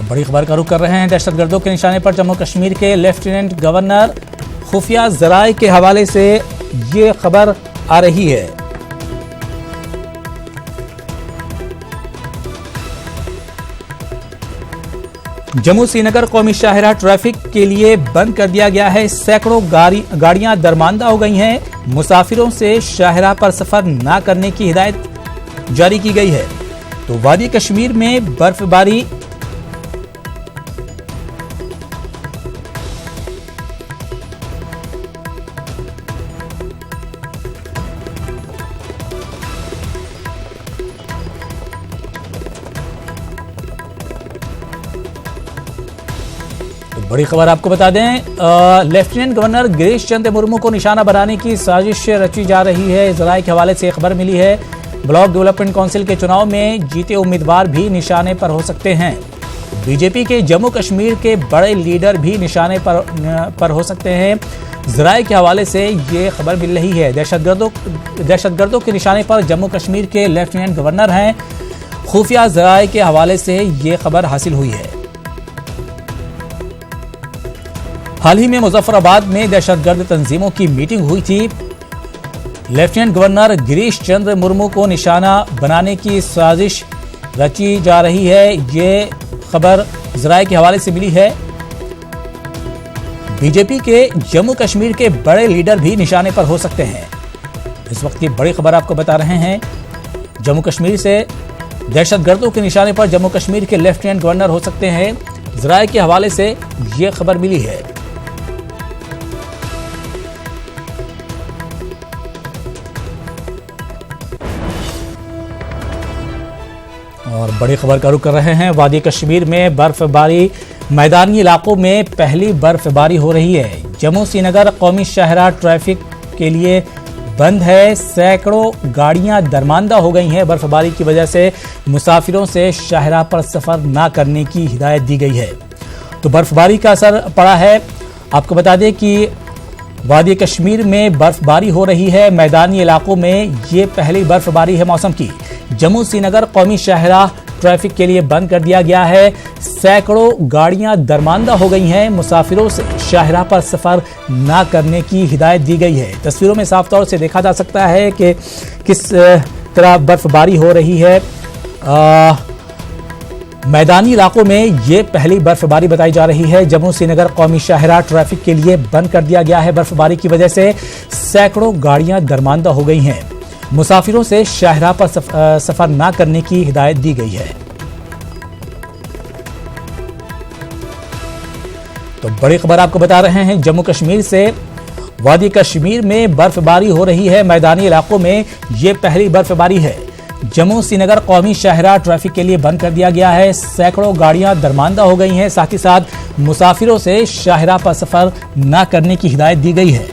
बड़ी खबर का रुख कर रहे हैं। दहशतगर्दों के निशाने पर जम्मू कश्मीर के लेफ्टिनेंट गवर्नर खुफिया जराए के हवाले से ये खबर आ रही है। जम्मू श्रीनगर कौमी शाहराह ट्रैफिक के लिए बंद कर दिया गया है। सैकड़ों गाड़ियां दरमांदा हो गई हैं। मुसाफिरों से शाहराह पर सफर न करने की हिदायत जारी की गई है। तो वादी कश्मीर में बर्फबारी बड़ी खबर आपको बता दें, लेफ्टिनेंट गवर्नर गिरीश चंद्र मुर्मू को निशाना बनाने की साजिश रची जा रही है। जराए के हवाले से खबर मिली है। ब्लॉक डेवलपमेंट काउंसिल के चुनाव में जीते उम्मीदवार भी निशाने पर हो सकते हैं। बीजेपी के जम्मू कश्मीर के बड़े लीडर भी निशाने पर हो सकते हैं। जराए के हवाले से ये खबर मिल रही है। दहशतगर्दों के निशाने पर जम्मू कश्मीर के लेफ्टिनेंट गवर्नर हैं। खुफिया जराए के हवाले से ये खबर हासिल हुई है। हाल ही में मुजफ्फराबाद में दहशतगर्द तंजीमों की मीटिंग हुई थी। लेफ्टिनेंट गवर्नर गिरीश चंद्र मुर्मू को निशाना बनाने की साजिश रची जा रही है। ये खबर जराए के हवाले से मिली है। बीजेपी के जम्मू कश्मीर के बड़े लीडर भी निशाने पर हो सकते हैं। इस वक्त की बड़ी खबर आपको बता रहे हैं। जम्मू कश्मीर से दहशतगर्दों के निशाने पर जम्मू कश्मीर के लेफ्टिनेंट गवर्नर हो सकते हैं। जराए के हवाले से ये खबर मिली है। और बड़ी खबर का रुख कर रहे हैं। वादी कश्मीर में बर्फबारी, मैदानी इलाकों में पहली बर्फबारी हो रही है। जम्मू श्रीनगर कौमी शाहराह ट्रैफिक के लिए बंद है। सैकड़ों गाड़ियां दरमांदा हो गई हैं। बर्फबारी की वजह से मुसाफिरों से शाहराह पर सफर न करने की हिदायत दी गई है। तो बर्फबारी का असर पड़ा है। आपको बता दें कि वादी कश्मीर में बर्फबारी हो रही है। मैदानी इलाकों में ये पहली बर्फबारी है मौसम की। जम्मू श्रीनगर कौमी शाहराह ट्रैफिक के लिए बंद कर दिया गया है। सैकड़ों गाड़ियां दरमांदा हो गई हैं। मुसाफिरों से शाहराह पर सफर न करने की हिदायत दी गई है। तस्वीरों में साफ तौर से देखा जा सकता है कि किस तरह बर्फबारी हो रही है। मैदानी इलाकों में ये पहली बर्फबारी बताई जा रही है। जम्मू श्रीनगर कौमी शाहराह ट्रैफिक के लिए बंद कर दिया गया है। बर्फबारी की वजह से सैकड़ों गाड़ियां दरमांदा हो गई हैं। मुसाफिरों से शाहराह पर सफर न करने की हिदायत दी गई है। तो बड़ी खबर आपको बता रहे हैं। जम्मू कश्मीर से वादी कश्मीर में बर्फबारी हो रही है। मैदानी इलाकों में ये पहली बर्फबारी है। जम्मू श्रीनगर कौमी शाहराह ट्रैफिक के लिए बंद कर दिया गया है। सैकड़ों गाड़ियां दरमांदा हो गई हैं। साथ ही साथ मुसाफिरों से शाहराह पर सफर न करने की हिदायत दी गई है।